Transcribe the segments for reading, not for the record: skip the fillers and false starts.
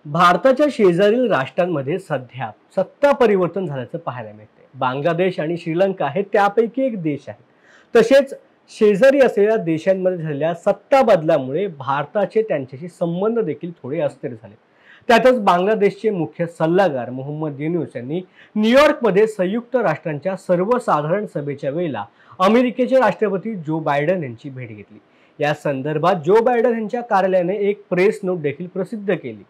भारताच्या शेजारील राष्ट्रांमध्ये सध्या सत्ता परिवर्तन झाल्याचं पाहायला मिळते। बांगलादेश आणि श्रीलंका हे त्यापैकी एक देश आहेत। तसेच शेजारी असलेल्या देशांमध्ये झालेल्या सत्ता बदलामुळे भारताचे त्यांच्याशी संबंध देखील थोडे अस्थिर झाले। त्यातच बांगलादेशचे मुख्य सल्लागार मोहम्मद युनूस यांनी न्यूयॉर्कमध्ये संयुक्त राष्ट्रांच्या सर्वसाधारण सभेच्या वेळेला अमेरिकेचे राष्ट्रपती जो बायडन यांची भेट घेतली। या संदर्भात जो बायडन यांच्या कार्यालयाने एक प्रेस नोट देखील प्रसिद्ध केली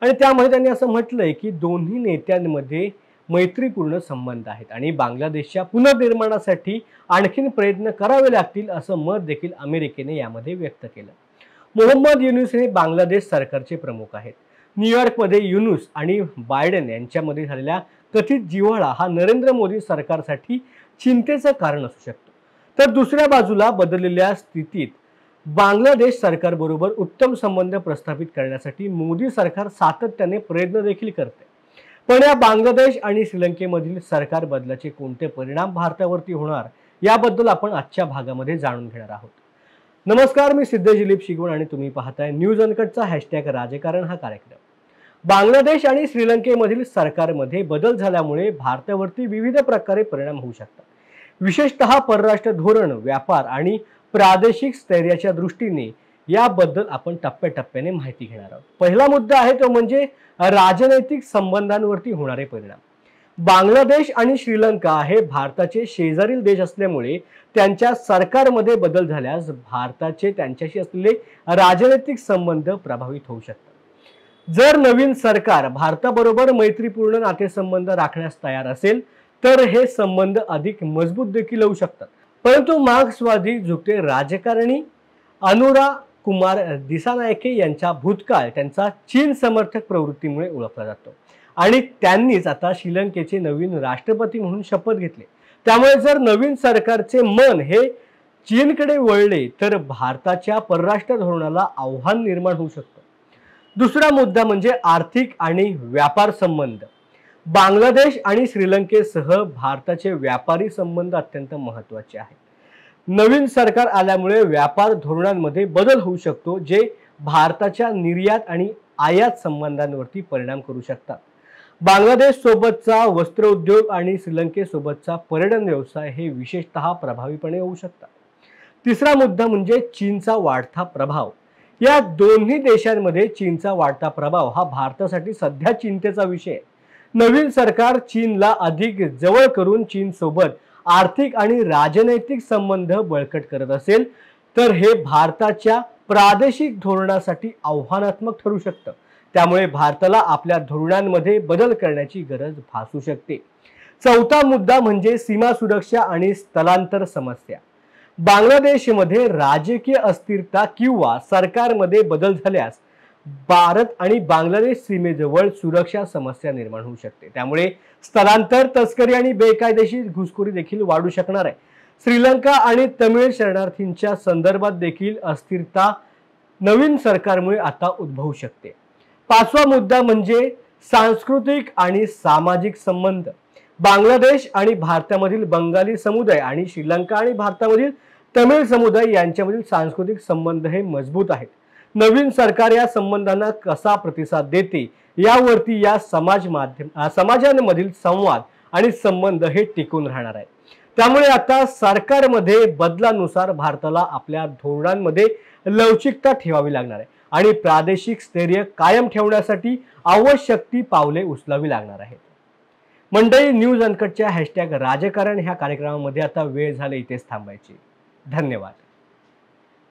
आणि त्यामध्ये त्यांनी असं म्हटलंय की दोन्ही नेत्यांमध्ये मैत्रीपूर्ण संबंध आहेत आणि बांगलादेशच्या पुनर्निर्माणासाठी आणखीन प्रयत्न करावे लागतील असं मत देखील अमेरिकेने यामध्ये व्यक्त केलं। मोहम्मद युनूस हे बांगलादेश सरकारचे प्रमुख आहेत। न्यूयॉर्कमध्ये युनूस आणि बायडन यांच्यामध्ये झालेला कथित जिव्हाळा हा नरेंद्र मोदी सरकारसाठी चिंतेचं कारण असू शकतो। तर दुसऱ्या बाजूला बदललेल्या स्थितीत बांगलादेश सरकारबरोबर उत्तम संबंध प्रस्थापित करण्यासाठी मोदी सरकार सातत्याने प्रयत्न देखील करते। पण या बांगलादेश आणि श्रीलंकेमधील सरकार बदलाचे कोणते परिणाम भारतावरती होणार याबद्दल आपण आजच्या भागामध्ये जाणून घेणार आहोत। नमस्कार, मी सिद्धेश दिलीप शिगवण आणि तुम्ही पाहताय न्यूज अनकटचा #राजकारण हा कार्यक्रम। बांगलादेश आणि श्रीलंकेमधील सरकारमध्ये बदल झाल्यामुळे भारतावरती विविध प्रकारे परिणाम होऊ शकतात। विशेषतः परराष्ट्र धोरण, व्यापार आणि प्रादेशिक स्थैर्याच्या दृष्टीने याबद्दल आपण टप्प्याटप्प्याने माहिती घेणार आहोत। पहिला मुद्दा आहे तो म्हणजे राजनैतिक संबंधांवरती होणारे परिणाम। बांगलादेश आणि श्रीलंका हे भारताचे शेजारील देश असल्यामुळे त्यांच्या सरकारमध्ये बदल झाल्यास भारताचे त्यांच्याशी असलेले राजनैतिक संबंध प्रभावित होऊ शकतात। जर नवीन सरकार भारताबरोबर मैत्रीपूर्ण नातेसंबंध राखण्यास तयार असेल तर हे संबंध अधिक मजबूत देखील होऊ शकतात। परंतु मार्क्सवादी झुकते राजकारणी अनुरा कुमार दिसानायके यांचा भूतकाळ त्यांचा चीन समर्थक प्रवृत्तीमुळे ओळखला जातो आणि त्यांनीच आता श्रीलंकेचे नवीन राष्ट्रपती म्हणून शपथ घेतली। त्यामुळे जर नवीन सरकारचे मन हे चीनकडे वळले तर भारताच्या परराष्ट्र धोरणाला आव्हान निर्माण होऊ शकतं। दुसरा मुद्दा म्हणजे आर्थिक आणि व्यापार संबंध। बांगलादेश आणि श्रीलंकेसह भारताचे व्यापारी संबंध अत्यंत महत्त्वाचे आहेत। नवीन सरकार आल्यामुळे व्यापार धोरणांमध्ये बदल होऊ शकतो जे भारताच्या निर्यात आणि आयात संबंधांवरती परिणाम करू शकतात। बांगलादेश सोबतचा वस्त्र उद्योग आणि श्रीलंकेसोबतचा पर्यटन व्यवसाय हे विशेषतः प्रभावीपणे होऊ शकतात। तिसरा मुद्दा म्हणजे चीनचा वाढता प्रभाव। या दोन्ही देशांमध्ये चीनचा वाढता प्रभाव हा भारतासाठी सध्या चिंतेचा विषय आहे। नवीन सरकार चीनला अधिक जवळ करून चीन सोबत आर्थिक आणि राजनैतिक संबंध बळकट करत असेल तर हे भारताच्या प्रादेशिक धोरणासाठी आव्हानात्मक ठरू शकतं। त्यामुळे भारताला आपल्या धोरणांमध्ये बदल करण्याची गरज भासू शकते। चौथा मुद्दा म्हणजे सीमा सुरक्षा आणि स्थलांतर समस्या। बांगलादेशमध्ये राजकीय अस्थिरता किंवा सरकारमध्ये बदल झाल्यास भारत आणि बांगलादेश सीमेजवळ सुरक्षा समस्या निर्माण होऊ शकते। त्यामुळे स्थलांतर, तस्करी आणि बेकायदेशीर घुसखोरी देखील वाढू शकणार आहे। श्रीलंका आणि तमिळ शरणार्थींच्या संदर्भात देखील अस्थिरता नवीन सरकारमुळे आता उद्भवू शकते। पाचवा मुद्दा म्हणजे सांस्कृतिक आणि सामाजिक संबंध। बांगलादेश आणि भारतामधील बंगाली समुदाय आणि श्रीलंका आणि भारतामधील तमिळ समुदाय यांच्यामधील सांस्कृतिक संबंध हे मजबूत आहेत। नवीन सरकार या संबंधांना कसा प्रतिसाद देते यावरती या समाजांमधील संवाद आणि संबंध हे टिकून राहणार आहे। त्यामुळे आता सरकारमध्ये बदलानुसार भारताला आपल्या धोरणांमध्ये लवचिकता ठेवावी लागणार आहे आणि प्रादेशिक स्थैर्य कायम ठेवण्यासाठी आवश्यक ती पावले उचलावी लागणार आहेत। मंडळी, न्यूज अनकटच्या #राजकारण ह्या कार्यक्रमामध्ये आता वेळ झाली इथेच थांबायची। धन्यवाद।